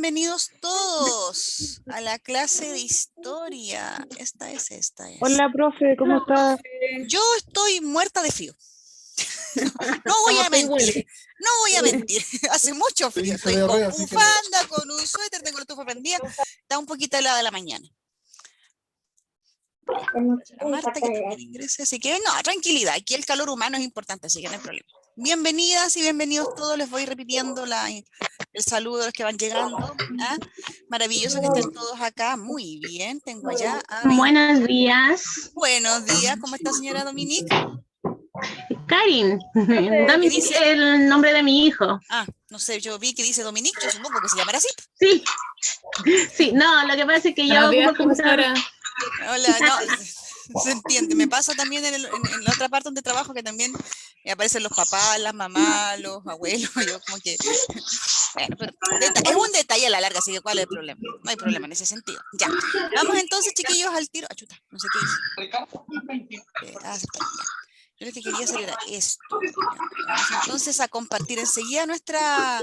bienvenidos todos a la clase de historia. Esta es. Hola, profe, ¿cómo está? Yo estoy muerta de frío. No voy a mentir, no voy a mentir. Hace mucho frío. Estoy con bufanda, con un suéter, tengo la estufa prendida. Está un poquito helada la mañana. Marta, que también ingrese, así que no, tranquilidad. Aquí el calor humano es importante, así que no hay problema. Bienvenidas y bienvenidos todos. Les voy repitiendo el saludo de los que van llegando. ¿Ah? Maravilloso que estén todos acá. Muy bien, tengo allá a Buenos días. Buenos días, ¿cómo está señora Dominique? Karin, Dominique es el nombre de mi hijo. Ah, no sé, yo vi que dice Dominique, yo supongo que se llamará así. Sí, no, lo que pasa es que yo... Hola, no, se entiende. Me pasa también en la otra parte donde trabajo que también aparecen los papás, las mamás, los abuelos, yo como que... Bueno, pero es un detalle a la larga, así que ¿cuál es el problema? No hay problema en ese sentido. Ya, vamos entonces, chiquillos, al tiro. Ah, chuta, no sé qué dije. Yo lo que quería hacer era esto. Vamos entonces a compartir enseguida nuestra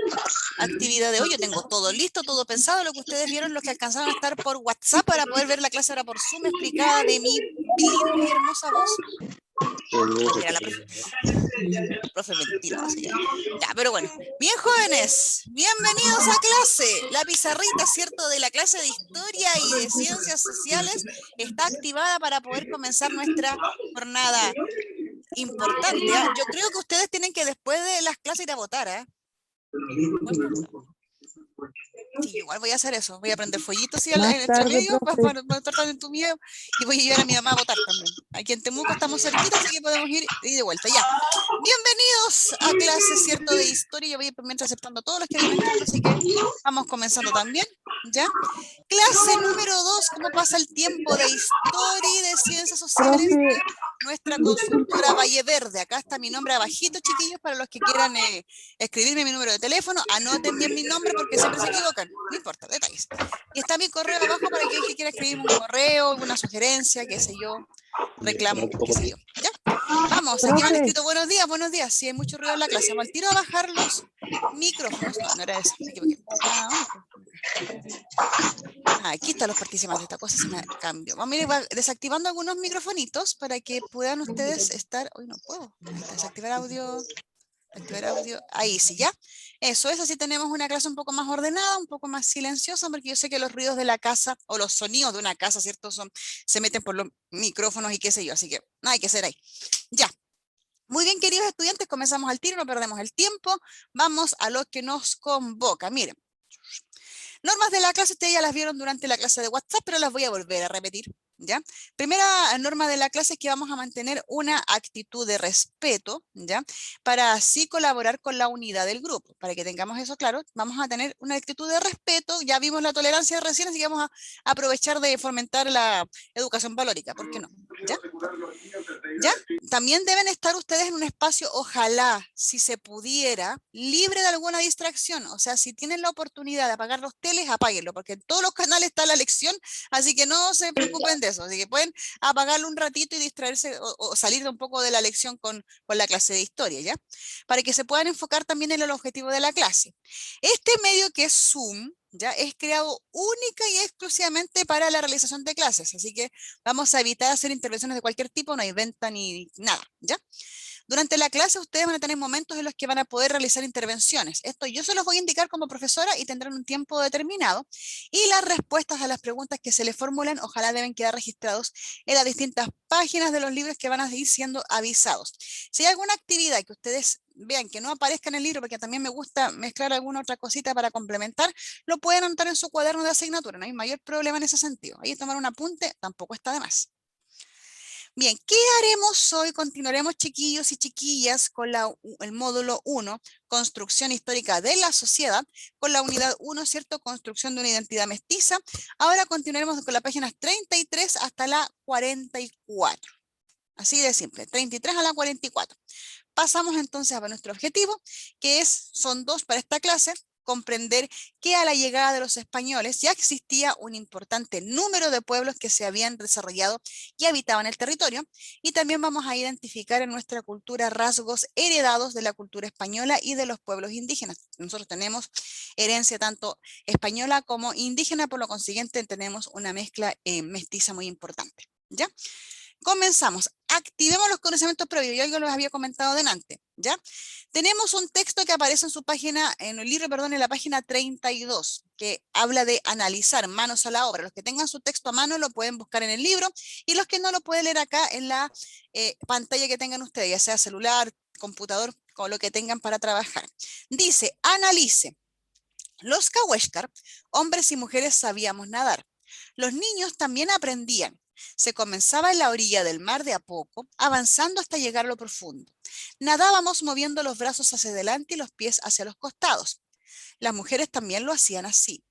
actividad de hoy. Yo tengo todo listo, todo pensado, lo que ustedes vieron, los que alcanzaron a estar por WhatsApp para poder ver la clase ahora por Zoom explicada de mi linda y hermosa voz. Era la profe mentirosa ya. Ya, pero bueno. Bien, jóvenes, bienvenidos a clase. La pizarrita, ¿cierto?, de la clase de Historia y de Ciencias Sociales está activada para poder comenzar nuestra jornada importante. ¿Eh? Yo creo que ustedes tienen que después de las clases ir a votar. Sí, igual voy a hacer eso. Voy a prender fueguitos en el medio para estar tan en tu miedo y voy a llevar a mi mamá a votar también. Aquí en Temuco estamos cerquita, así que podemos ir y de vuelta. Ya. Bienvenidos a clases, ¿cierto?, de historia. Yo voy mientras aceptando a todos los que vienen entrando, así que vamos comenzando también. ¿Ya? Clase número 2, ¿cómo pasa el tiempo de historia y de ciencias sociales? Nuestra consultora Valle Verde. Acá está mi nombre abajito, chiquillos, para los que quieran escribirme mi número de teléfono. Anoten bien mi nombre porque siempre se equivocan. No importa, detalles. Y está mi correo abajo para aquel que quiera escribirme un correo, alguna sugerencia, qué sé yo, reclamo, qué sé yo. ¿Ya? Vamos, aquí me han escrito buenos días. Si hay mucho ruido en la clase, vamos al tiro a bajar los micrófonos. No era eso, me equivoqué. Aquí están los participantes, esta cosa se me cambió. Vamos a ir desactivando algunos microfonitos para que puedan ustedes estar... Hoy no puedo. Ahí está, desactivar audio. Activar audio. Ahí sí, ¿ya? Eso es, así tenemos una clase un poco más ordenada, un poco más silenciosa, porque yo sé que los ruidos de la casa o los sonidos de una casa, ¿cierto? Se meten por los micrófonos y qué sé yo, así que no hay que ser ahí. Ya. Muy bien, queridos estudiantes, comenzamos al tiro, no perdemos el tiempo. Vamos a lo que nos convoca. Miren. Normas de la clase, ustedes ya las vieron durante la clase de WhatsApp, pero las voy a volver a repetir, ¿ya? Primera norma de la clase es que vamos a mantener una actitud de respeto, ¿ya? Para así colaborar con la unidad del grupo. Para que tengamos eso claro, vamos a tener una actitud de respeto. Ya vimos la tolerancia recién, así que vamos a aprovechar de fomentar la educación valórica, ¿por qué no? ¿Ya? ¿Ya? También deben estar ustedes en un espacio, ojalá, si se pudiera, libre de alguna distracción. O sea, si tienen la oportunidad de apagar los teles, apáguenlo, porque en todos los canales está la lección, así que no se preocupen de eso. Así que pueden apagarlo un ratito y distraerse o salir un poco de la lección con la clase de historia, ¿ya? Para que se puedan enfocar también en el objetivo de la clase. Este medio que es Zoom, ¿ya? Es creado única y exclusivamente para la realización de clases, así que vamos a evitar hacer intervenciones de cualquier tipo, no hay venta ni nada, ¿ya? Durante la clase ustedes van a tener momentos en los que van a poder realizar intervenciones. Esto yo se los voy a indicar como profesora y tendrán un tiempo determinado. Y las respuestas a las preguntas que se les formulen, ojalá deben quedar registrados en las distintas páginas de los libros que van a ir siendo avisados. Si hay alguna actividad que ustedes vean que no aparezca en el libro, porque también me gusta mezclar alguna otra cosita para complementar, lo pueden anotar en su cuaderno de asignatura, no hay mayor problema en ese sentido. Ahí tomar un apunte tampoco está de más. Bien, ¿qué haremos hoy? Continuaremos, chiquillos y chiquillas, con el módulo 1, Construcción Histórica de la Sociedad, con la unidad 1, ¿cierto? Construcción de una identidad mestiza. Ahora continuaremos con las páginas 33 hasta la 44. Así de simple, 33 a la 44. Pasamos entonces a nuestro objetivo, que son dos para esta clase: comprender que a la llegada de los españoles ya existía un importante número de pueblos que se habían desarrollado y habitaban el territorio, y también vamos a identificar en nuestra cultura rasgos heredados de la cultura española y de los pueblos indígenas. Nosotros tenemos herencia tanto española como indígena, por lo consiguiente tenemos una mezcla mestiza muy importante, ¿ya? Comenzamos. Activemos los conocimientos previos. Yo algo los había comentado delante, ¿ya? Tenemos un texto que aparece en su página, en el libro, perdón, en la página 32, que habla de analizar, manos a la obra. Los que tengan su texto a mano lo pueden buscar en el libro, y los que no lo pueden leer acá en la pantalla que tengan ustedes, ya sea celular, computador, o lo que tengan para trabajar. Dice, analice. Los Cahuéscar, hombres y mujeres, sabíamos nadar. Los niños también aprendían. Se comenzaba en la orilla del mar de a poco, avanzando hasta llegar a lo profundo. Nadábamos moviendo los brazos hacia adelante y los pies hacia los costados. Las mujeres también lo hacían así.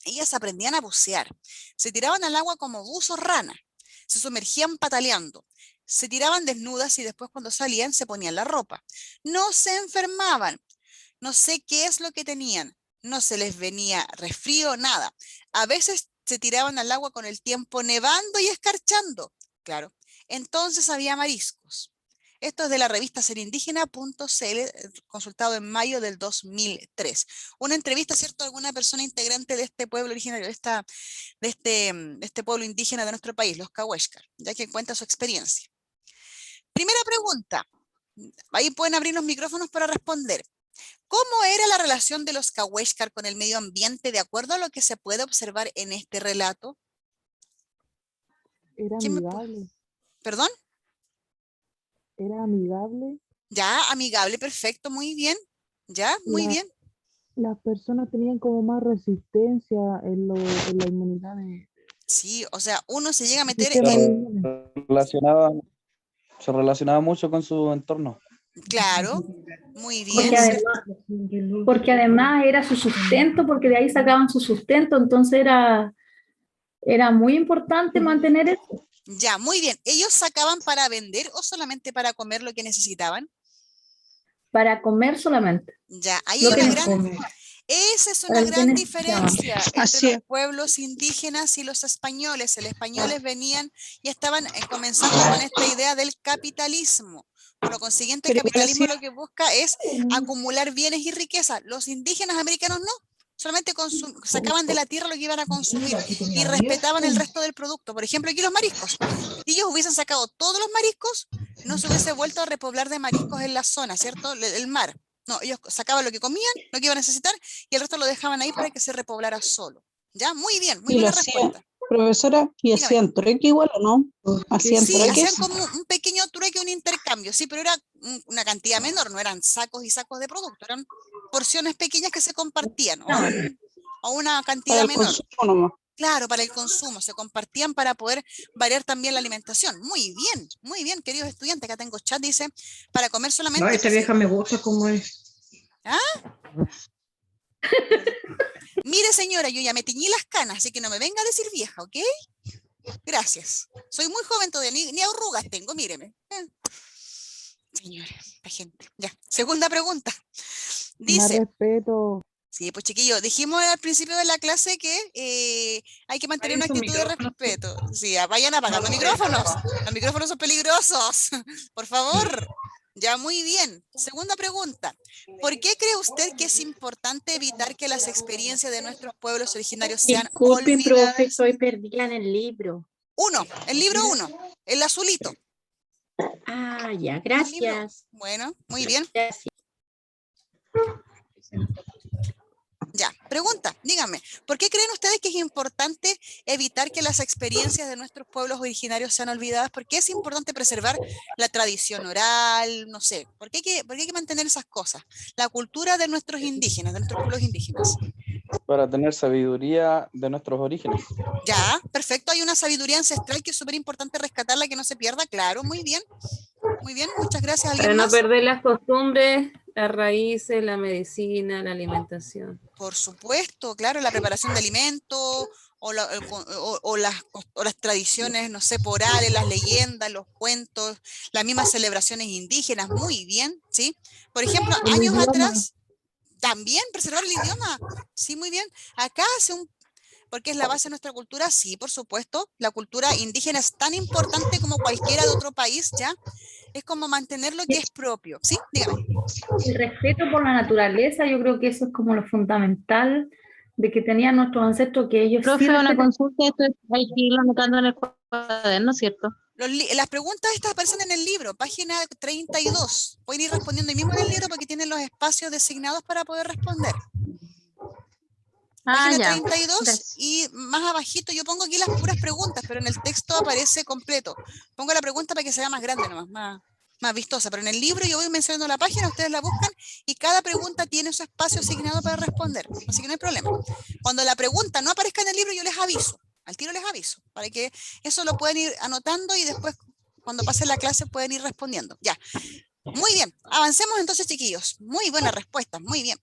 Ellas aprendían a bucear. Se tiraban al agua como buzos rana. Se sumergían pataleando. Se tiraban desnudas y después, cuando salían, se ponían la ropa. No se enfermaban. No sé qué es lo que tenían. No se les venía resfrío, nada. A veces se tiraban al agua con el tiempo nevando y escarchando. Claro. Entonces había mariscos. Esto es de la revista serindígena.cl, consultado en mayo del 2003. Una entrevista, ¿cierto?, a alguna persona integrante de este pueblo originario, de este pueblo indígena de nuestro país, los Cahuéscar, ya que cuenta su experiencia. Primera pregunta. Ahí pueden abrir los micrófonos para responder. ¿Cómo era la relación de los Cahuéscar con el medio ambiente de acuerdo a lo que se puede observar en este relato? Era amigable. ¿Perdón? Era amigable. Ya, amigable, perfecto, muy bien. Ya, muy bien. Las personas tenían como más resistencia en la inmunidad Sí, o sea, uno se llega a meter se relacionaba mucho con su entorno. Claro, muy bien. Porque además era su sustento, porque de ahí sacaban su sustento, entonces era muy importante mantener eso. Ya, muy bien. ¿Ellos sacaban para vender o solamente para comer lo que necesitaban? Para comer solamente. Ya, ahí hay esa es una gran diferencia entre los pueblos indígenas y los españoles. Los españoles venían y estaban comenzando con esta idea del capitalismo. Por lo consiguiente, el capitalismo lo que busca es acumular bienes y riqueza. Los indígenas americanos no. Solamente sacaban de la tierra lo que iban a consumir y respetaban el resto del producto. Por ejemplo, aquí los mariscos. Si ellos hubiesen sacado todos los mariscos, no se hubiese vuelto a repoblar de mariscos en la zona, ¿cierto? El mar. No, ellos sacaban lo que comían, lo que iban a necesitar, y el resto lo dejaban ahí para que se repoblara solo. ¿Ya? Muy bien, muy buena respuesta. Profesora, ¿y hacían trueque igual o no? Sí, hacían como un pequeño trueque, un intercambio, sí, pero era una cantidad menor, no eran sacos y sacos de producto, eran porciones pequeñas que se compartían, o una cantidad menor. Claro, para el consumo, se compartían para poder variar también la alimentación. Muy bien, queridos estudiantes, acá tengo chat, dice, para comer solamente... No, esta vieja me gusta como es. ¿Ah? Mire, señora, yo ya me tiñí las canas, así que no me venga a decir vieja, ¿ok? Gracias. Soy muy joven todavía, ni arrugas tengo, míreme. Señora, la gente. Ya, segunda pregunta. Dice... Más respeto. Sí, pues chiquillos, dijimos al principio de la clase que hay que mantener una actitud de respeto. Sí, vayan apagando micrófonos. Los micrófonos son peligrosos. Por favor. Ya, muy bien. Segunda pregunta. ¿Por qué cree usted que es importante evitar que las experiencias de nuestros pueblos originarios sean Disculpe, olvidadas? profe, estoy perdida en el libro. El libro 1, el azulito. Ah, ya, gracias. Bueno, muy bien. Gracias. Ya, pregunta, díganme, ¿por qué creen ustedes que es importante evitar que las experiencias de nuestros pueblos originarios sean olvidadas? ¿Por qué es importante preservar la tradición oral? No sé, ¿por qué hay que mantener esas cosas? La cultura de nuestros indígenas, de nuestros pueblos indígenas. Para tener sabiduría de nuestros orígenes. Ya, perfecto, hay una sabiduría ancestral que es súper importante rescatarla, que no se pierda, claro, muy bien, muchas gracias. ¿Alguien Para no más? perder las costumbres, las raíces, la medicina, la alimentación. Por supuesto, claro, la preparación de alimentos o las tradiciones, no sé, orales, las leyendas, los cuentos, las mismas celebraciones indígenas, muy bien, ¿sí? Por ejemplo, años atrás, También preservar el idioma. Sí, muy bien. Acá hace un... Porque es la base de nuestra cultura, sí, por supuesto. La cultura indígena es tan importante como cualquiera de otro país, ¿ya? Es como mantener lo que es propio. ¿Sí? Dígame. El respeto por la naturaleza, yo creo que eso es como lo fundamental de que tenían nuestros ancestros, que ellos sí Profe, una respetaban. consulta, esto hay que irlo anotando en el cuaderno, ¿cierto? Las preguntas estas aparecen en el libro, página 32. Pueden ir respondiendo ahí mismo en el libro porque tienen los espacios designados para poder responder. Ah, Página ya. 32 Gracias. y más abajito yo pongo aquí las puras preguntas, pero en el texto aparece completo. Pongo la pregunta para que sea más grande nomás, más vistosa, pero en el libro yo voy mencionando la página, ustedes la buscan y cada pregunta tiene su espacio asignado para responder, así que no hay problema. Cuando la pregunta no aparezca en el libro yo les aviso, al tiro les aviso, para que eso lo pueden ir anotando y después cuando pase la clase pueden ir respondiendo. Ya, muy bien, avancemos entonces chiquillos, muy buenas respuestas, muy bien.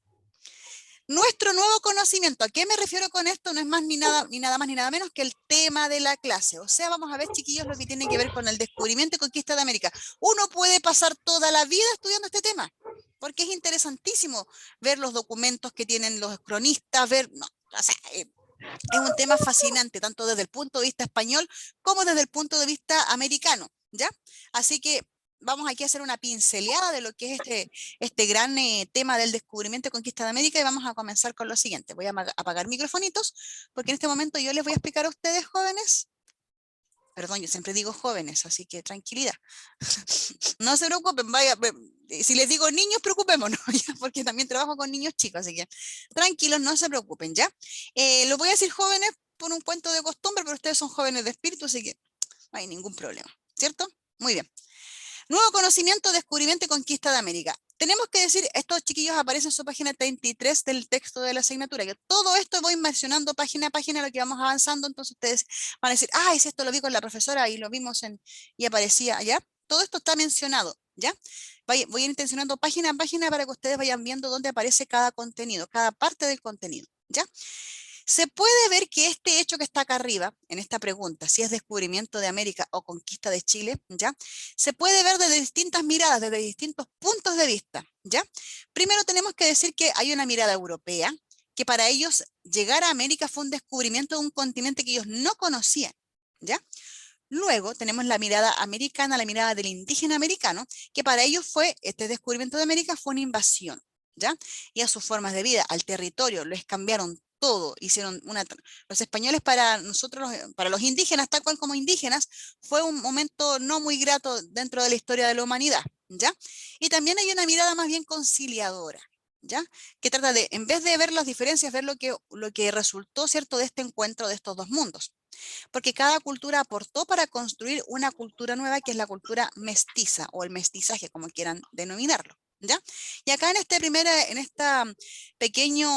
Nuestro nuevo conocimiento, ¿a qué me refiero con esto? No es más ni nada más ni nada menos que el tema de la clase. O sea, vamos a ver, chiquillos, lo que tiene que ver con el descubrimiento y conquista de América. Uno puede pasar toda la vida estudiando este tema, porque es interesantísimo ver los documentos que tienen los cronistas, o sea, es un tema fascinante, tanto desde el punto de vista español como desde el punto de vista americano, ¿ya? Así que vamos aquí a hacer una pinceleada de lo que es este gran tema del descubrimiento y conquista de América y vamos a comenzar con lo siguiente. Voy a apagar microfonitos porque en este momento yo les voy a explicar a ustedes, jóvenes, perdón, yo siempre digo jóvenes, así que tranquilidad. No se preocupen, si les digo niños, preocupémonos, ¿ya? Porque también trabajo con niños chicos, así que tranquilos, no se preocupen, ¿ya? Lo voy a decir jóvenes por un cuento de costumbre, pero ustedes son jóvenes de espíritu, así que no hay ningún problema, ¿cierto? Muy bien. Nuevo conocimiento, descubrimiento y conquista de América. Tenemos que decir, estos chiquillos aparecen en su página 33 del texto de la asignatura, que todo esto voy mencionando página a página lo que vamos avanzando, entonces ustedes van a decir, es esto lo vi con la profesora y lo vimos y aparecía allá. Todo esto está mencionado, ¿ya? Voy a ir intencionando página a página para que ustedes vayan viendo dónde aparece cada contenido, cada parte del contenido, ¿ya? Se puede ver que este hecho que está acá arriba, en esta pregunta, si es descubrimiento de América o conquista de Chile, ¿ya? Se puede ver desde distintas miradas, desde distintos puntos de vista, ¿ya? Primero tenemos que decir que hay una mirada europea, que para ellos llegar a América fue un descubrimiento de un continente que ellos no conocían, ¿ya? Luego tenemos la mirada americana, la mirada del indígena americano, que para ellos este descubrimiento de América fue una invasión, ¿ya? Y a sus formas de vida, al territorio, les cambiaron todo, los españoles para nosotros, para los indígenas, tal cual como indígenas, fue un momento no muy grato dentro de la historia de la humanidad, ¿ya? Y también hay una mirada más bien conciliadora, ¿ya? Que trata de, en vez de ver las diferencias, ver lo que resultó, ¿cierto?, de este encuentro de estos dos mundos. Porque cada cultura aportó para construir una cultura nueva que es la cultura mestiza o el mestizaje, como quieran denominarlo, ¿ya? Y acá en este pequeño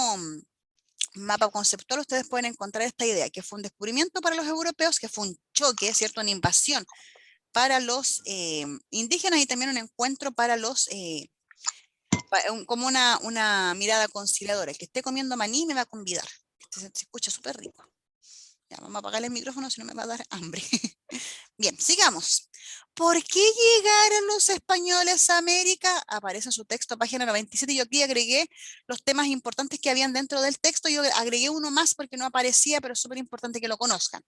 mapa conceptual ustedes pueden encontrar esta idea, que fue un descubrimiento para los europeos, que fue un choque, ¿cierto?, una invasión para los indígenas y también un encuentro para los, como una mirada conciliadora. El que esté comiendo maní me va a convidar, se escucha súper rico. Ya, vamos a apagar el micrófono, si no me va a dar hambre. Bien, sigamos. ¿Por qué llegaron los españoles a América? Aparece en su texto, página 97. Yo aquí agregué los temas importantes que habían dentro del texto. Yo agregué uno más porque no aparecía, pero es súper importante que lo conozcan.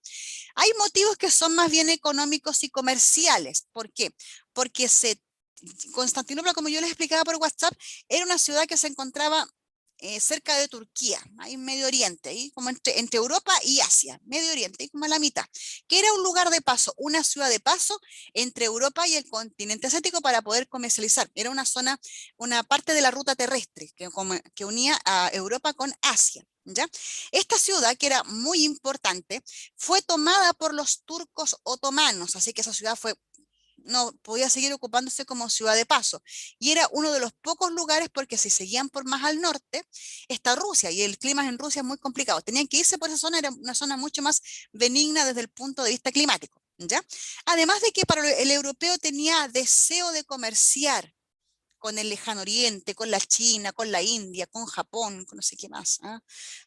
Hay motivos que son más bien económicos y comerciales. ¿Por qué? Porque Constantinopla, como yo les explicaba por WhatsApp, era una ciudad que se encontraba cerca de Turquía, ahí en Medio Oriente, ahí como entre Europa y Asia, Medio Oriente, ahí como a la mitad, que era un lugar de paso, una ciudad de paso entre Europa y el continente asiático para poder comercializar. Era una zona, una parte de la ruta terrestre que unía a Europa con Asia, ¿ya? Esta ciudad, que era muy importante, fue tomada por los turcos otomanos, así que esa ciudad no podía seguir ocupándose como ciudad de paso. Y era uno de los pocos lugares, porque si seguían por más al norte, está Rusia, y el clima en Rusia es muy complicado. Tenían que irse por esa zona, era una zona mucho más benigna desde el punto de vista climático, ¿ya? Además de que para el europeo tenía deseo de comerciar con el lejano oriente, con la China, con la India, con Japón, con no sé qué más,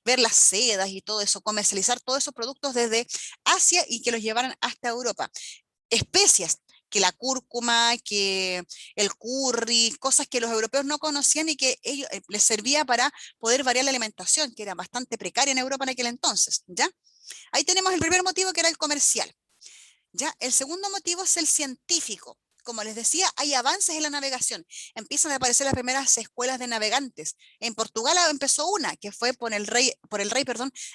ver las sedas y todo eso, comercializar todos esos productos desde Asia y que los llevaran hasta Europa. Especias, que la cúrcuma, que el curry, cosas que los europeos no conocían y que ellos, les servía para poder variar la alimentación, que era bastante precaria en Europa en aquel entonces, ¿ya? Ahí tenemos el primer motivo, que era el comercial, ¿ya? El segundo motivo es el científico. Como les decía, hay avances en la navegación. Empiezan a aparecer las primeras escuelas de navegantes. En Portugal empezó una, que fue por el rey,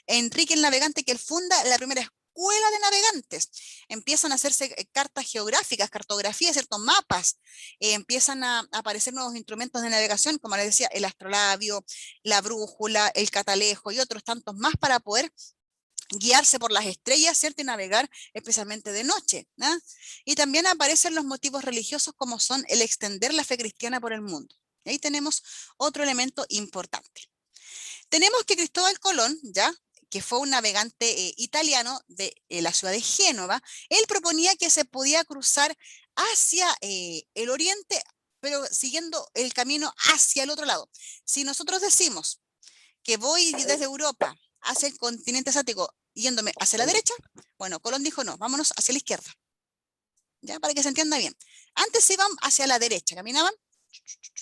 Enrique el Navegante, que él funda la primera escuela de navegantes. Empiezan a hacerse cartas geográficas, cartografías, ciertos mapas. Empiezan a aparecer nuevos instrumentos de navegación, como les decía, el astrolabio, la brújula, el catalejo y otros tantos más para poder guiarse por las estrellas, ¿cierto? Y navegar especialmente de noche, ¿no? Y también aparecen los motivos religiosos, como son el extender la fe cristiana por el mundo. Y ahí tenemos otro elemento importante. Tenemos que Cristóbal Colón, ¿ya?, que fue un navegante italiano de la ciudad de Génova, él proponía que se podía cruzar hacia el oriente, pero siguiendo el camino hacia el otro lado. Si nosotros decimos que voy desde Europa hacia el continente asiático yéndome hacia la derecha, bueno, Colón dijo no, vámonos hacia la izquierda, ya, para que se entienda bien. Antes iban hacia la derecha, caminaban,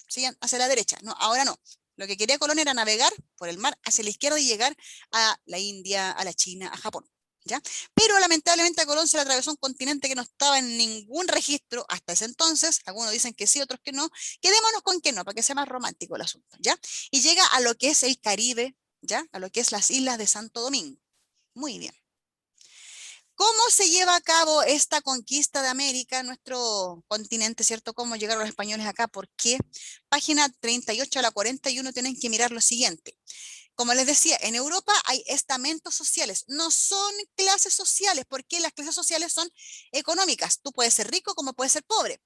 siguen hacia la derecha, no, ahora no. Lo que quería Colón era navegar por el mar hacia la izquierda y llegar a la India, a la China, a Japón, ¿ya? Pero lamentablemente a Colón se le atravesó un continente que no estaba en ningún registro hasta ese entonces. Algunos dicen que sí, otros que no. Quedémonos con que no, para que sea más romántico el asunto, ¿ya? Y llega a lo que es el Caribe, ¿ya? A lo que es las islas de Santo Domingo. Muy bien. ¿Cómo se lleva a cabo esta conquista de América, nuestro continente, ¿cierto? ¿Cómo llegaron los españoles acá? ¿Por qué? Página 38 a la 41 tienen que mirar lo siguiente. Como les decía, en Europa hay estamentos sociales, no son clases sociales, porque las clases sociales son económicas. Tú puedes ser rico como puedes ser pobre,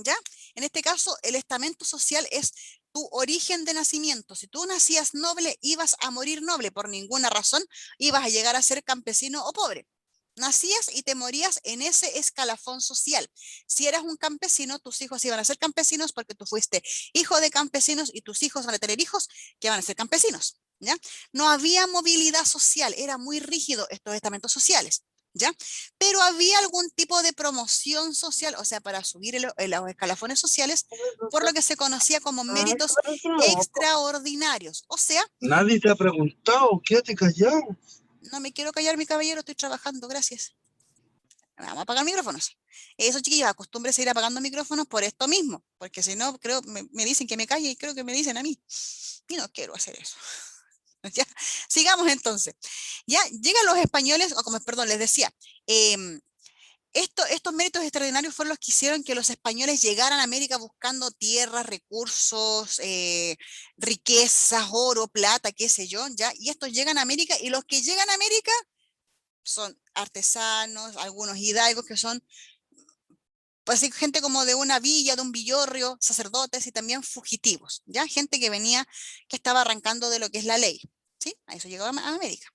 ¿ya? En este caso, el estamento social es tu origen de nacimiento. Si tú nacías noble, ibas a morir noble. Por ninguna razón ibas a llegar a ser campesino o pobre. Nacías y te morías en ese escalafón social. Si eras un campesino, tus hijos iban a ser campesinos porque tú fuiste hijo de campesinos y tus hijos van a tener hijos que van a ser campesinos, ¿ya? No había movilidad social, era muy rígido estos estamentos sociales, ¿ya? Pero había algún tipo de promoción social, o sea, para subir los escalafones sociales, por lo que se conocía como méritos extraordinarios. O sea, Nadie te ha preguntado, quédate callado. no me quiero callar, mi caballero, estoy trabajando, gracias. Vamos a apagar micrófonos. Eso, chiquillos, acostúmbrense a ir apagando micrófonos por esto mismo, porque si no, creo, me dicen que me calle y creo que me dicen a mí. Y no quiero hacer eso. Ya, sigamos entonces. Ya llegan los españoles, o como, perdón, les decía, estos méritos extraordinarios fueron los que hicieron que los españoles llegaran a América buscando tierras, recursos, riquezas, oro, plata, qué sé yo, ¿ya? Y estos llegan a América, y los que llegan a América son artesanos, algunos hidalgos que son, pues, gente como de una villa, de un villorrio, sacerdotes y también fugitivos, ¿ya? Gente que venía, que estaba arrancando de lo que es la ley, ¿sí? A eso llegó a América.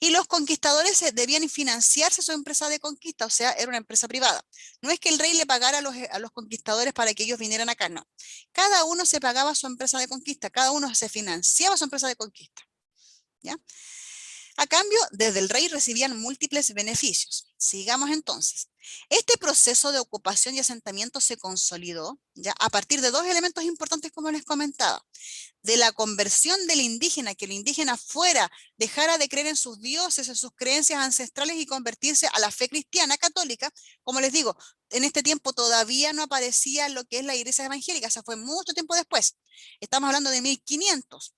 Y los conquistadores debían financiarse su empresa de conquista, o sea, era una empresa privada. No es que el rey le pagara a los conquistadores para que ellos vinieran acá, no. Cada uno se pagaba su empresa de conquista, cada uno se financiaba su empresa de conquista, ¿ya? A cambio, desde el rey recibían múltiples beneficios. Sigamos entonces. Este proceso de ocupación y asentamiento se consolidó, ¿ya?, a partir de dos elementos importantes, como les comentaba. De la conversión del indígena, que el indígena dejara de creer en sus dioses, en sus creencias ancestrales y convertirse a la fe cristiana católica. Como les digo, en este tiempo todavía no aparecía lo que es la iglesia evangélica, o sea, fue mucho tiempo después. Estamos hablando de 1500.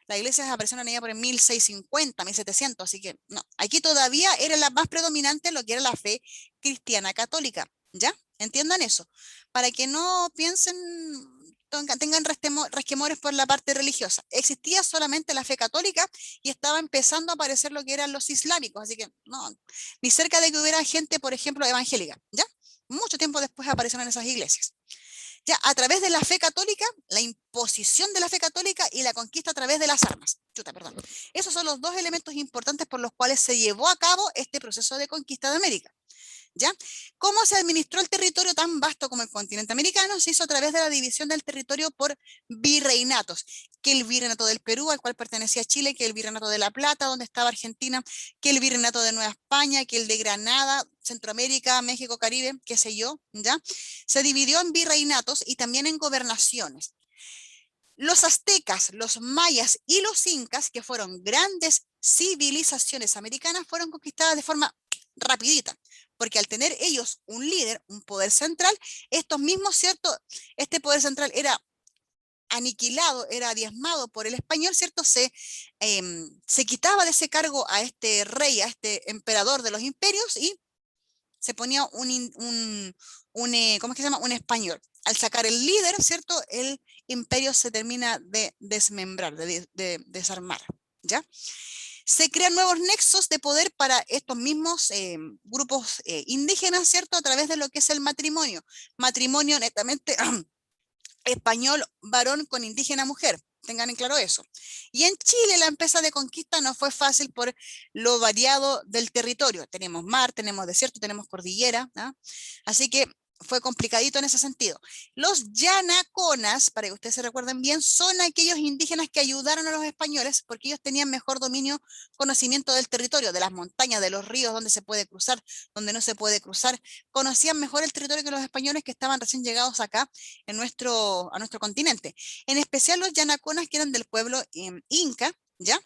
Las iglesias aparecieron allá por el 1650, 1700, así que no, aquí todavía era la más predominante lo que era la fe cristiana católica, ¿ya? Entiendan eso, para que no piensen, tengan resquemores por la parte religiosa. Existía solamente la fe católica y estaba empezando a aparecer lo que eran los islámicos, así que no, ni cerca de que hubiera gente, por ejemplo, evangélica, ¿ya? Mucho tiempo después aparecieron esas iglesias. Ya, a través de la fe católica, la imposición de la fe católica y la conquista a través de las armas. Esos son los dos elementos importantes por los cuales se llevó a cabo este proceso de conquista de América. ¿Ya? ¿Cómo se administró el territorio tan vasto como el continente americano? Se hizo a través de la división del territorio por virreinatos, que el virreinato del Perú, al cual pertenecía Chile, que el virreinato de La Plata, donde estaba Argentina, que el virreinato de Nueva España, que el de Granada, Centroamérica, México, Caribe, qué sé yo, ¿ya? Se dividió en virreinatos y también en gobernaciones. Los aztecas, los mayas y los incas, que fueron grandes civilizaciones americanas, fueron conquistadas de forma rapidita, porque al tener ellos un líder, un poder central, estos mismos, ¿cierto? Este poder central era aniquilado, era diezmado por el español, ¿cierto? Se quitaba de ese cargo a este rey, a este emperador de los imperios y se ponía ¿cómo es que se llama? Un español. Al sacar el líder, ¿cierto? El imperio se termina de desmembrar, de desarmar, ¿ya? Se crean nuevos nexos de poder para estos mismos grupos indígenas, ¿cierto? A través de lo que es el matrimonio. Matrimonio netamente español varón con indígena mujer. Tengan en claro eso. Y en Chile la empresa de conquista no fue fácil por lo variado del territorio. Tenemos mar, tenemos desierto, tenemos cordillera, ¿no? Así que fue complicadito en ese sentido. Los yanaconas, para que ustedes se recuerden bien, son aquellos indígenas que ayudaron a los españoles porque ellos tenían mejor dominio, conocimiento del territorio, de las montañas, de los ríos, donde se puede cruzar, donde no se puede cruzar. Conocían mejor el territorio que los españoles que estaban recién llegados acá a nuestro continente. En especial los yanaconas, que eran del pueblo inca, ¿ya?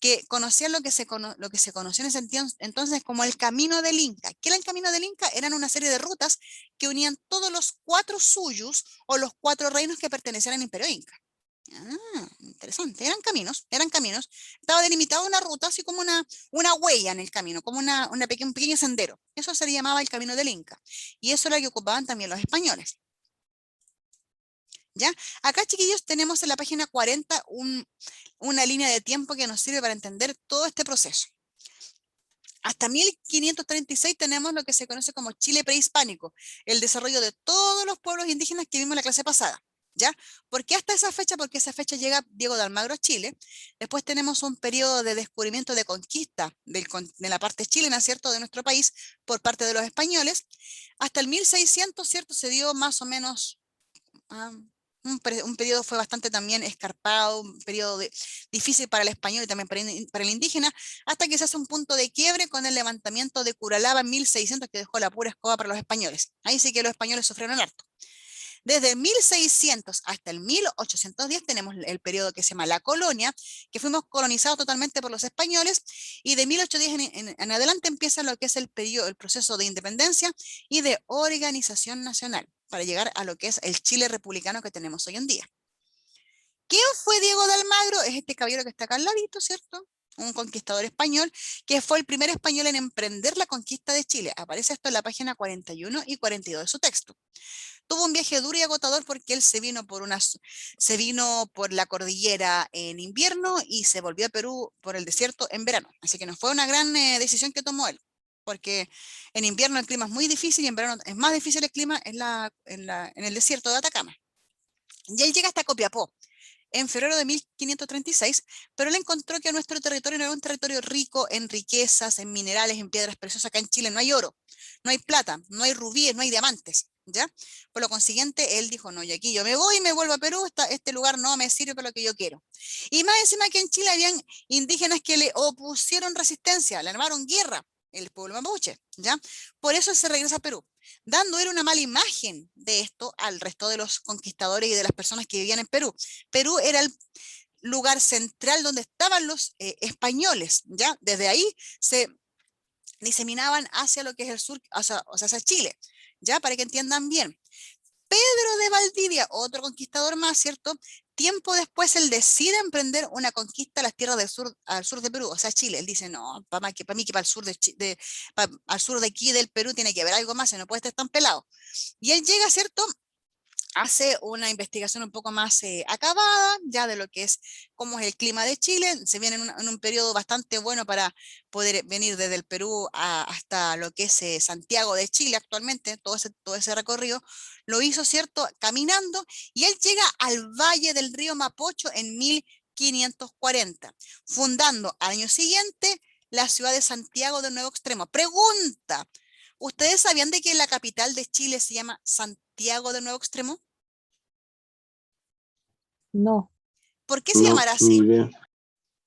Que conocían lo que se conoció en ese entonces como el Camino del Inca. ¿Qué era el Camino del Inca? Eran una serie de rutas que unían todos los 4 suyos o los 4 reinos que pertenecían al Imperio Inca. Interesante, eran caminos. Estaba delimitada una ruta, así como una huella en el camino, como un pequeño sendero. Eso se le llamaba el Camino del Inca. Y eso era lo que ocupaban también los españoles. ¿Ya? Acá, chiquillos, tenemos en la página 40 una línea de tiempo que nos sirve para entender todo este proceso. Hasta 1536 tenemos lo que se conoce como Chile prehispánico, el desarrollo de todos los pueblos indígenas que vimos en la clase pasada. ¿Ya? ¿Por qué hasta esa fecha? Porque esa fecha llega Diego de Almagro a Chile. Después tenemos un periodo de descubrimiento de conquista de la parte chilena, ¿cierto?, de nuestro país por parte de los españoles. Hasta el 1600, ¿cierto?, se dio más o menos... un periodo fue bastante también escarpado, un periodo difícil para el español y también para el indígena, hasta que se hace un punto de quiebre con el levantamiento de Curalaba en 1600, que dejó la pura escoba para los españoles. Ahí sí que los españoles sufrieron harto. Desde 1600 hasta el 1810 tenemos el periodo que se llama la colonia, que fuimos colonizados totalmente por los españoles, y de 1810 en adelante empieza lo que es el proceso de independencia y de organización nacional, para llegar a lo que es el Chile republicano que tenemos hoy en día. ¿Quién fue Diego de Almagro? Es este caballero que está acá al ladito, ¿cierto? Un conquistador español, que fue el primer español en emprender la conquista de Chile. Aparece esto en la página 41 y 42 de su texto. Tuvo un viaje duro y agotador porque él se vino por la cordillera en invierno y se volvió a Perú por el desierto en verano. Así que no fue una gran decisión que tomó él, porque en invierno el clima es muy difícil y en verano es más difícil el clima en el desierto de Atacama. Y él llega hasta Copiapó en febrero de 1536, pero él encontró que nuestro territorio no era un territorio rico en riquezas, en minerales, en piedras preciosas. Acá en Chile no hay oro, no hay plata, no hay rubíes, no hay diamantes, ¿ya? Por lo consiguiente, él dijo, no, y aquí yo me voy y me vuelvo a Perú, este lugar no me sirve para lo que yo quiero. Y más encima que en Chile habían indígenas que le opusieron resistencia, le armaron guerra, el pueblo mapuche, ¿ya? Por eso se regresa a Perú, dando él una mala imagen de esto al resto de los conquistadores y de las personas que vivían en Perú. Perú era el lugar central donde estaban los españoles, ¿ya? Desde ahí se diseminaban hacia lo que es el sur, hacia Chile, ¿ya? Para que entiendan bien. Pedro de Valdivia, otro conquistador más, ¿cierto? Tiempo después él decide emprender una conquista a las tierras del sur, al sur de Perú, o sea, Chile. Él dice, no, para mí que para el sur al sur de aquí del Perú tiene que haber algo más, y no puede estar tan pelado. Y él llega, ¿cierto?, hace una investigación un poco más acabada, ya de lo que es, cómo es el clima de Chile. Se viene en un periodo bastante bueno para poder venir desde el Perú hasta lo que es Santiago de Chile actualmente, todo ese recorrido. Lo hizo, ¿cierto?, caminando, y él llega al valle del río Mapocho en 1540, fundando al año siguiente la ciudad de Santiago de Nuevo Extremo. Pregunta, ¿Ustedes sabían de que la capital de Chile se llama Santiago del Nuevo Extremo? No, ¿Por qué se No, llamará ni así? idea.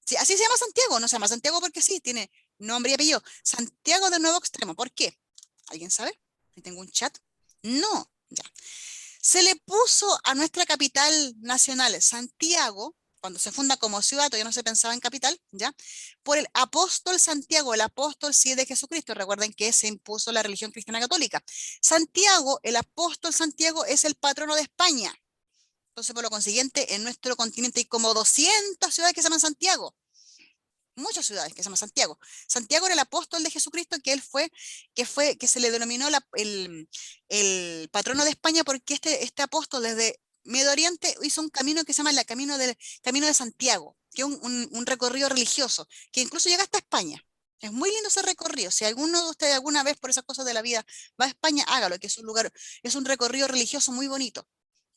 Sí, así se llama Santiago, no se llama Santiago porque sí, tiene nombre y apellido. Santiago del Nuevo Extremo, ¿por qué? ¿Alguien sabe? Ahí tengo un chat. No, ya. Se le puso a nuestra capital nacional, Santiago, cuando se funda como ciudad, todavía no se pensaba en capital, ¿ya? Por el apóstol Santiago, el apóstol sí de Jesucristo. Recuerden que se impuso la religión cristiana católica. Santiago, el apóstol Santiago, es el patrono de España. Entonces, por lo consiguiente, en nuestro continente hay como 200 ciudades que se llaman Santiago. Muchas ciudades que se llaman Santiago. Santiago era el apóstol de Jesucristo, que se le denominó el patrono de España porque este apóstol desde Medio Oriente hizo un camino que se llama el camino de Santiago, que es un recorrido religioso, que incluso llega hasta España. Es muy lindo ese recorrido. Si alguno de ustedes alguna vez por esas cosas de la vida va a España, hágalo, que es un recorrido religioso muy bonito.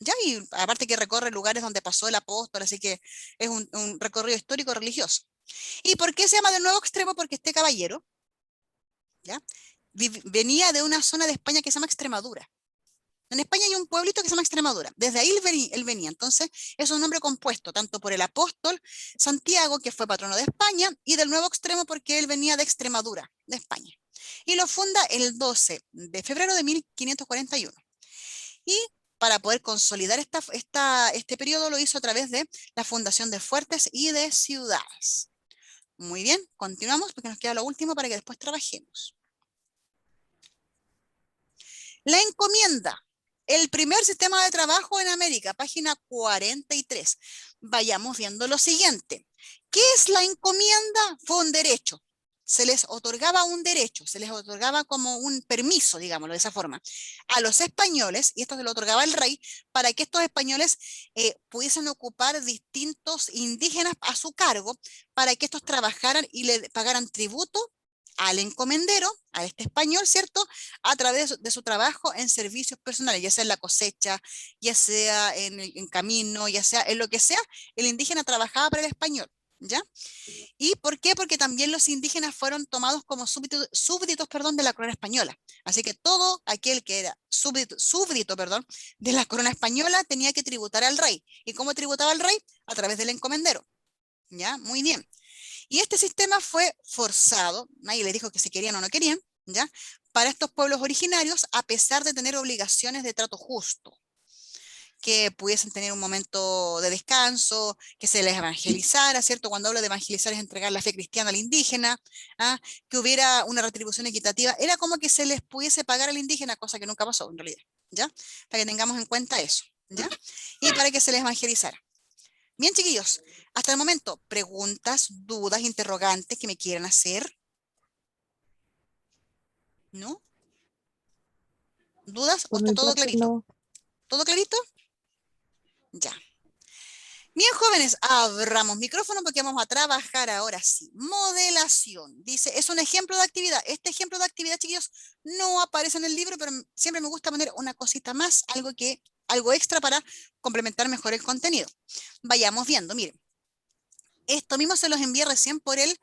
Ya, y aparte que recorre lugares donde pasó el apóstol, así que es un recorrido histórico religioso. ¿Y por qué se llama del Nuevo Extremo? Porque este caballero, ¿ya? Venía de una zona de España que se llama Extremadura. En España hay un pueblito que se llama Extremadura. Desde ahí él venía. Entonces, es un nombre compuesto tanto por el apóstol Santiago, que fue patrono de España, y del Nuevo Extremo porque él venía de Extremadura, de España. Y lo funda el 12 de febrero de 1541. Y para poder consolidar este periodo lo hizo a través de la fundación de fuertes y de ciudades. Muy bien, continuamos porque nos queda lo último para que después trabajemos. La encomienda, el primer sistema de trabajo en América, página 43. Vayamos viendo lo siguiente. ¿Qué es la encomienda? Fue un derecho. Se les otorgaba un derecho, se les otorgaba como un permiso, digámoslo de esa forma, a los españoles, y esto se lo otorgaba el rey, para que estos españoles pudiesen ocupar distintos indígenas a su cargo, para que estos trabajaran y le pagaran tributo al encomendero, a este español, ¿cierto? A través de su trabajo en servicios personales, ya sea en la cosecha, ya sea en camino, ya sea en lo que sea, el indígena trabajaba para el español, ¿ya? ¿Y por qué? Porque también los indígenas fueron tomados como súbditos, de la corona española. Así que todo aquel que era súbdito, de la corona española tenía que tributar al rey. ¿Y cómo tributaba al rey? A través del encomendero. ¿Ya? Muy bien. Y este sistema fue forzado, nadie le dijo que se querían o no querían, ¿ya? Para estos pueblos originarios, a pesar de tener obligaciones de trato justo, que pudiesen tener un momento de descanso, que se les evangelizara, ¿cierto? Cuando hablo de evangelizar es entregar la fe cristiana al indígena, ¿ah? Que hubiera una retribución equitativa, era como que se les pudiese pagar al indígena, cosa que nunca pasó en realidad, ¿ya? Para que tengamos en cuenta eso, ¿ya? Y para que se les evangelizara. Bien, chiquillos, hasta el momento, preguntas, dudas, interrogantes que me quieran hacer. ¿No? ¿Dudas o por está mi todo parte clarito? no. ¿Todo clarito? Ya. Bien, jóvenes, abramos micrófono porque vamos a trabajar ahora sí. Modelación. Dice, es un ejemplo de actividad. Este ejemplo de actividad, chiquillos, no aparece en el libro, pero siempre me gusta poner una cosita más, algo extra para complementar mejor el contenido. Vayamos viendo, miren. Esto mismo se los envié recién por el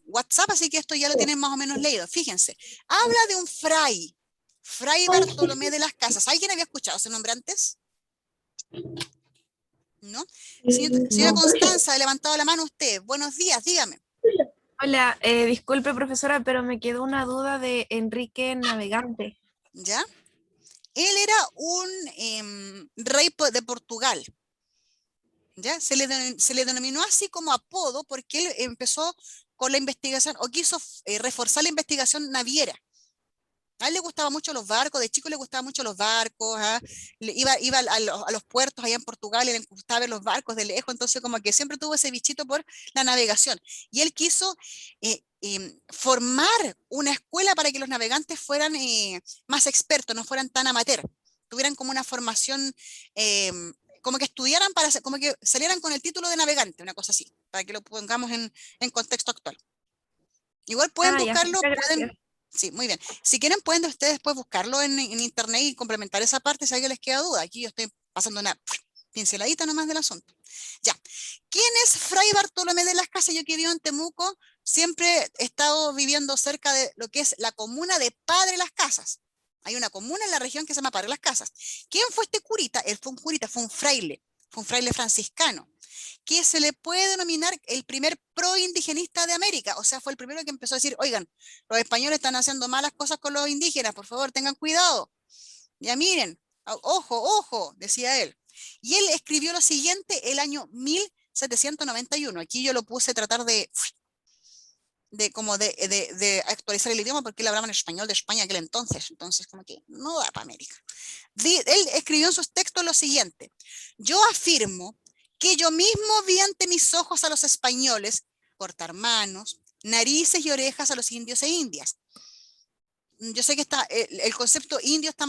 WhatsApp, así que esto ya lo tienen más o menos leído. Fíjense, habla de un Fray Bartolomé de las Casas. ¿Alguien había escuchado ese nombre antes? ¿No? Señora No. Constanza, ha levantado la mano usted. Buenos días, dígame. Hola, disculpe profesora, pero me quedó una duda de Enrique Navegante. ¿Ya? Él era un rey de Portugal. ¿Ya? Se le denominó así como apodo porque él empezó con la investigación o quiso reforzar la investigación naviera. A él le gustaban mucho los barcos, de chico le gustaban mucho los barcos, ¿ah? Iba a los puertos allá en Portugal y le gustaba ver los barcos de lejos, entonces como que siempre tuvo ese bichito por la navegación. Y él quiso formar una escuela para que los navegantes fueran más expertos, no fueran tan amateur, tuvieran como una formación, como que estudiaran como que salieran con el título de navegante, una cosa así, para que lo pongamos en contexto actual. Igual pueden buscarlo, sí, muy bien. Si quieren pueden ustedes después buscarlo en internet y complementar esa parte si a alguien les queda duda. Aquí yo estoy pasando una pinceladita nomás del asunto. Ya. ¿Quién es Fray Bartolomé de las Casas? Yo que vivo en Temuco, siempre he estado viviendo cerca de lo que es la comuna de Padre Las Casas. Hay una comuna en la región que se llama Padre Las Casas. ¿Quién fue este curita? Él fue un curita, fue un fraile franciscano, que se le puede denominar el primer pro-indigenista de América. O sea, fue el primero que empezó a decir, oigan, los españoles están haciendo malas cosas con los indígenas, por favor, tengan cuidado. Ya miren, ojo, ojo, decía él. Y él escribió lo siguiente el año 1791. Aquí yo lo puse a tratar de actualizar el idioma porque él hablaba en español de España aquel entonces como que no da para América. Él escribió en sus textos lo siguiente: yo afirmo que yo mismo vi ante mis ojos a los españoles cortar manos, narices y orejas a los indios e indias. Yo sé que el concepto indio está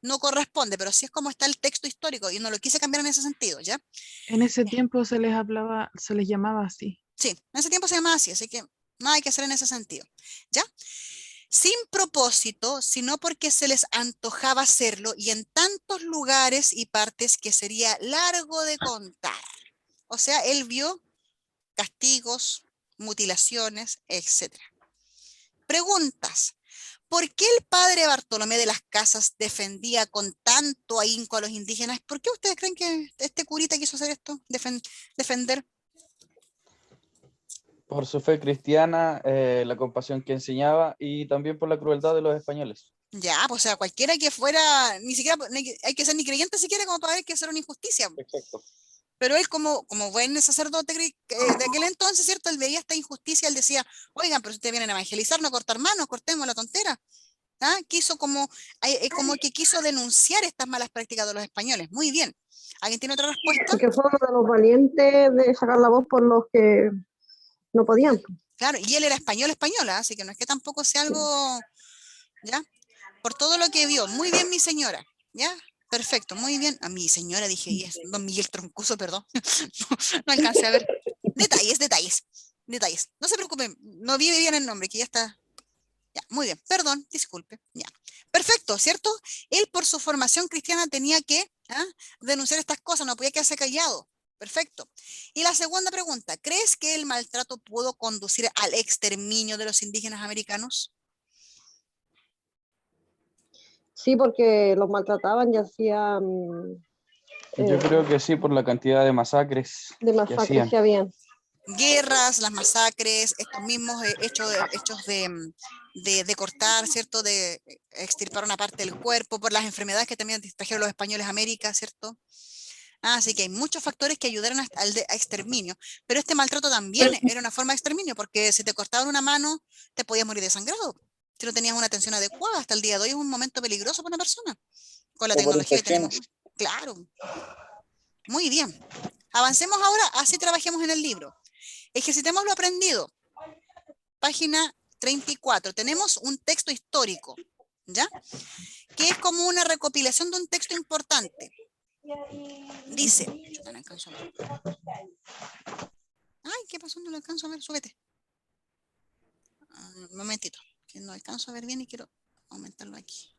no corresponde, pero sí es como está el texto histórico y no lo quise cambiar en ese sentido, ¿ya? En ese tiempo se les llamaba así. Sí, en ese tiempo se llamaba así que nada hay que hacer en ese sentido, ¿ya? Sin propósito, sino porque se les antojaba hacerlo y en tantos lugares y partes que sería largo de contar. O sea, él vio castigos, mutilaciones, etc. Preguntas. ¿Por qué el padre Bartolomé de las Casas defendía con tanto ahínco a los indígenas? ¿Por qué ustedes creen que este curita quiso hacer esto? Defender. Por su fe cristiana, la compasión que enseñaba y también por la crueldad de los españoles. Ya, pues, o sea, cualquiera que fuera, ni siquiera hay que ser ni creyente siquiera como para ver que eso era una injusticia. Exacto. Pero él como buen sacerdote de aquel entonces, ¿cierto? Él veía esta injusticia, él decía, oigan, pero si ustedes vienen a evangelizar, no a cortar manos, cortemos la tontera. ¿Ah? Como que quiso denunciar estas malas prácticas de los españoles. Muy bien. ¿Alguien tiene otra respuesta? Porque fue uno de los valientes de sacar la voz por los que no podían. Claro, y él era española, así que no es que tampoco sea algo, ¿ya? Por todo lo que vio. Muy bien, mi señora, ¿ya? Perfecto, muy bien. A mi señora dije, y es don Miguel Troncoso, perdón. No alcancé a ver. Detalles. No se preocupen, no vi bien el nombre, que ya está. Ya, muy bien, perdón, disculpe. Ya. Perfecto, ¿cierto? Él por su formación cristiana tenía que denunciar estas cosas, no podía quedarse callado. Perfecto. Y la segunda pregunta, ¿crees que el maltrato pudo conducir al exterminio de los indígenas americanos? Sí, porque los maltrataban y hacían... Yo creo que sí, por la cantidad de masacres que habían. Guerras, las masacres, estos mismos hechos de cortar, ¿cierto? De extirpar una parte del cuerpo, por las enfermedades que también trajeron los españoles a América, ¿cierto? Así que hay muchos factores que ayudaron al exterminio, pero este maltrato también era una forma de exterminio, porque si te cortaban una mano, te podías morir desangrado. Si no tenías una atención adecuada, hasta el día de hoy es un momento peligroso para una persona, con la tecnología que tenemos. Claro. Muy bien. Avancemos ahora, así trabajemos en el libro. Ejercitemos lo aprendido. Página 34. Tenemos un texto histórico, ¿ya? Que es como una recopilación de un texto importante. Dice, yo no alcanzo a ver. Ay, ¿qué pasó? No lo alcanzo a ver, súbete. Un momentito, que no alcanzo a ver bien y quiero aumentarlo aquí.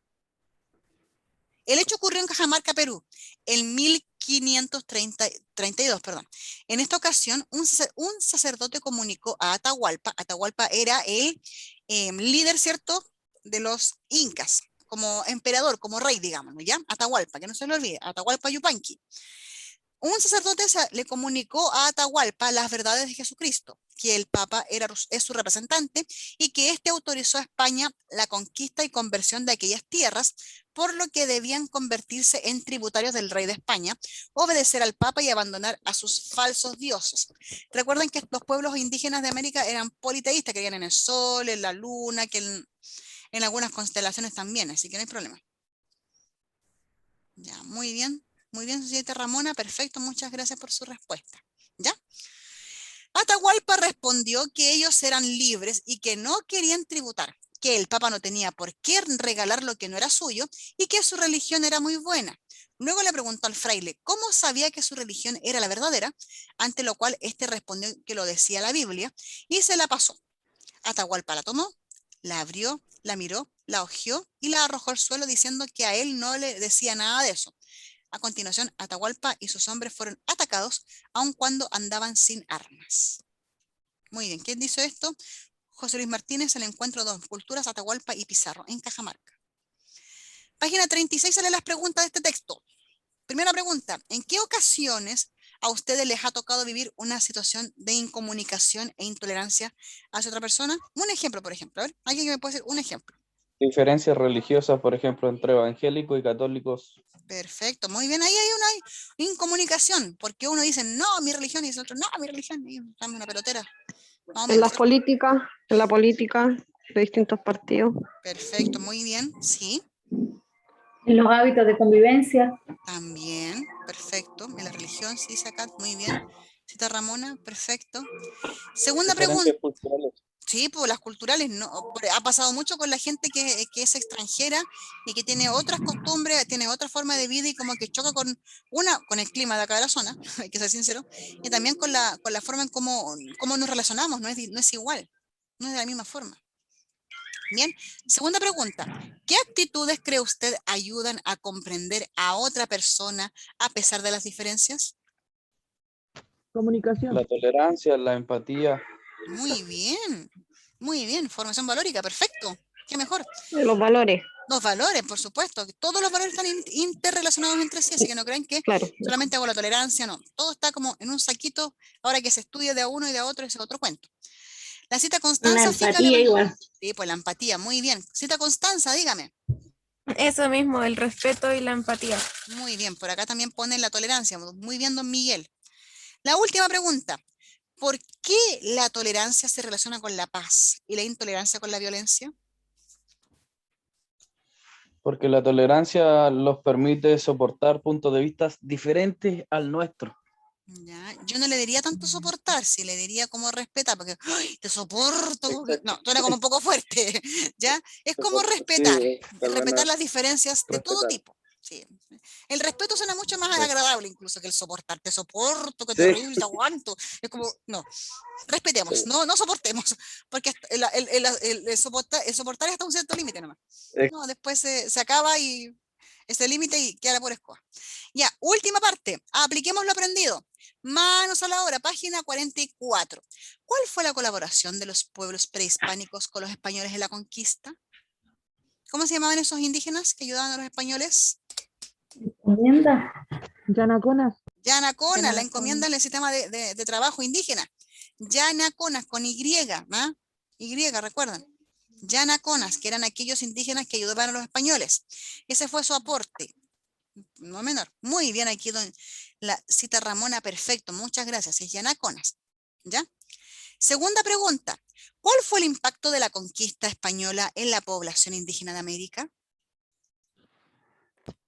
El hecho ocurrió en Cajamarca, Perú, en 1532, perdón. En esta ocasión, un sacerdote comunicó a Atahualpa. Atahualpa era el líder, ¿cierto?, de los incas, como emperador, como rey, digamos, ¿ya? Atahualpa, que no se lo olvide, Atahualpa Yupanqui. Un sacerdote le comunicó a Atahualpa las verdades de Jesucristo, que el Papa es su representante y que éste autorizó a España la conquista y conversión de aquellas tierras, por lo que debían convertirse en tributarios del rey de España, obedecer al Papa y abandonar a sus falsos dioses. Recuerden que los pueblos indígenas de América eran politeístas, creían en el sol, en la luna, que en algunas constelaciones también, así que no hay problema. Ya, muy bien. Muy bien, señorita Ramona, perfecto, muchas gracias por su respuesta. ¿Ya? Atahualpa respondió que ellos eran libres y que no querían tributar, que el Papa no tenía por qué regalar lo que no era suyo y que su religión era muy buena. Luego le preguntó al fraile cómo sabía que su religión era la verdadera, ante lo cual éste respondió que lo decía la Biblia y se la pasó. Atahualpa la tomó, la abrió, la miró, la hojeó y la arrojó al suelo diciendo que a él no le decía nada de eso. A continuación, Atahualpa y sus hombres fueron atacados, aun cuando andaban sin armas. Muy bien, ¿quién dice esto? José Luis Martínez, El encuentro de dos culturas, Atahualpa y Pizarro, en Cajamarca. Página 36 salen las preguntas de este texto. Primera pregunta, ¿en qué ocasiones a ustedes les ha tocado vivir una situación de incomunicación e intolerancia hacia otra persona? Un ejemplo, por ejemplo. A ver, ¿alguien que me puede decir un ejemplo? Diferencias religiosas, por ejemplo, entre evangélicos y católicos. Perfecto, muy bien. Ahí hay una incomunicación, porque uno dice, no, mi religión, y el otro, no, mi religión, y dame una pelotera. Más o En menos, la ¿cierto? política de distintos partidos. Perfecto, muy bien, sí. En los hábitos de convivencia. También, perfecto. En la religión, sí, Sacat, muy bien. Cita Ramona, perfecto. Segunda pregunta. Diferencias culturales. Sí, pues las culturales, no, ha pasado mucho con la gente que es extranjera y que tiene otras costumbres, tiene otra forma de vida y como que choca con el clima de acá de la zona, hay que ser sincero, y también con la forma en cómo nos relacionamos, no es igual, no es de la misma forma. Bien, segunda pregunta, ¿qué actitudes cree usted ayudan a comprender a otra persona a pesar de las diferencias? Comunicación. La tolerancia, la empatía. Muy bien, formación valórica, perfecto, qué mejor. De los valores, Los valores, por supuesto, que todos los valores están interrelacionados entre sí, así que no crean que claro. solamente hago la tolerancia, no, todo está como en un saquito, ahora que se estudia de a uno y de a otro, ese es otro cuento. La cita La Constanza, empatía igual. sí, pues la empatía, muy bien. Cita Constanza, dígame. Eso mismo, el respeto y la empatía. Muy bien, por acá también ponen la tolerancia, muy bien, don Miguel. La última pregunta, ¿por qué la tolerancia se relaciona con la paz y la intolerancia con la violencia? Porque la tolerancia los permite soportar puntos de vista diferentes al nuestro. Ya, yo no le diría tanto soportar, si le diría como respetar, porque ¡ay, te soporto! No, suena como un poco fuerte, ¿ya? Es como respetar, respetar las diferencias de todo tipo. Sí. El respeto suena mucho más agradable incluso que el soportar. Te soporto, que terrible, te aguanto. Es como, no, respetemos, no soportemos, porque el soportar es hasta un cierto límite nomás. No, después se acaba y ese límite y queda por escoba. Ya, última parte, apliquemos lo aprendido. Manos a la obra, página 44. ¿Cuál fue la colaboración de los pueblos prehispánicos con los españoles en la conquista? ¿Cómo se llamaban esos indígenas que ayudaban a los españoles? Encomienda. Yanaconas. Yanaconas, la encomienda en el sistema de trabajo indígena. Yanaconas con Y, ¿ah? Y, recuerdan. Yanaconas, que eran aquellos indígenas que ayudaban a los españoles. Ese fue su aporte. No menor. Muy bien, aquí la cita Ramona, perfecto. Muchas gracias. Es Yanaconas. ¿Ya? Segunda pregunta. ¿Cuál fue el impacto de la conquista española en la población indígena de América?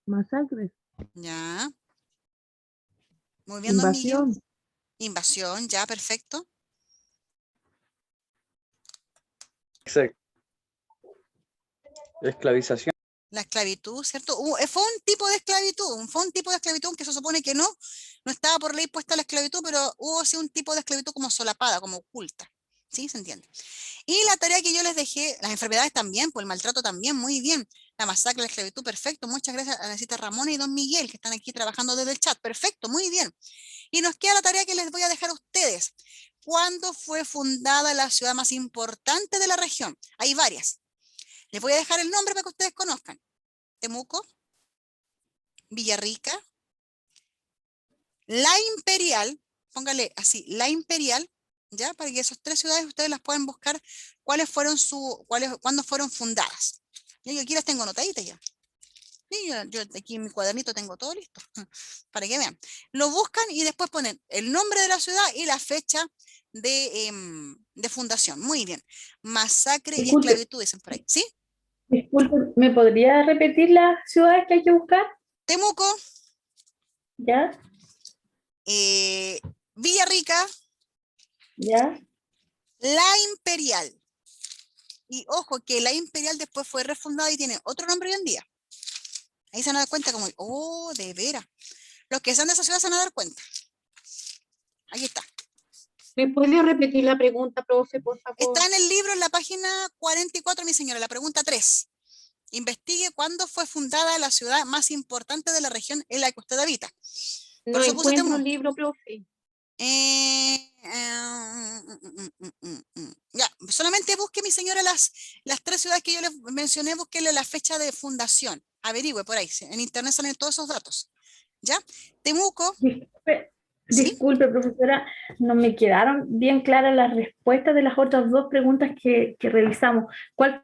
Masacres. Ya. Muy bien, don Miguel. Invasión. Invasión, ya, perfecto. Exacto. Esclavización. La esclavitud, ¿cierto? Fue un tipo de esclavitud, que se supone que no estaba por ley puesta la esclavitud, pero hubo sí un tipo de esclavitud como solapada, como oculta. ¿Sí? ¿Se entiende? Y la tarea que yo les dejé, las enfermedades también, pues el maltrato también, muy bien. La masacre, la esclavitud, perfecto. Muchas gracias a la cita Ramona y don Miguel, que están aquí trabajando desde el chat. Perfecto, muy bien. Y nos queda la tarea que les voy a dejar a ustedes. ¿Cuándo fue fundada la ciudad más importante de la región? Hay varias. Les voy a dejar el nombre para que ustedes conozcan. Temuco, Villarrica, La Imperial, póngale así, La Imperial, ya, para que esas tres ciudades ustedes las puedan buscar cuándo fueron fundadas. Yo aquí las tengo anotaditas ya. Sí, yo aquí en mi cuadernito tengo todo listo, para que vean. Lo buscan y después ponen el nombre de la ciudad y la fecha de fundación. Muy bien. Masacre y esclavitud, dicen por ahí. ¿Sí? Disculpe, ¿me podría repetir las ciudades que hay que buscar? Temuco. ¿Ya? Villarrica. ¿Ya? La Imperial. Y ojo que La Imperial después fue refundada y tiene otro nombre hoy en día. Ahí se van a dar cuenta como, oh, de veras. Los que sean de esa ciudad se van a dar cuenta. Aquí está. ¿Me puede repetir la pregunta, profe, por favor? Está en el libro en la página 44, mi señora, la pregunta 3. investigue cuándo fue fundada la ciudad más importante de la región en la que usted habita. No eso puse encuentro Temuco. el libro, profe. Ya, solamente busque, mi señora, las 3 ciudades que yo les mencioné, búsquele la fecha de fundación. Averigüe por ahí, en internet salen todos esos datos. ¿Ya? Temuco. Disculpe, profesora, no me quedaron bien claras las respuestas de las otras 2 preguntas que revisamos. ¿Cuál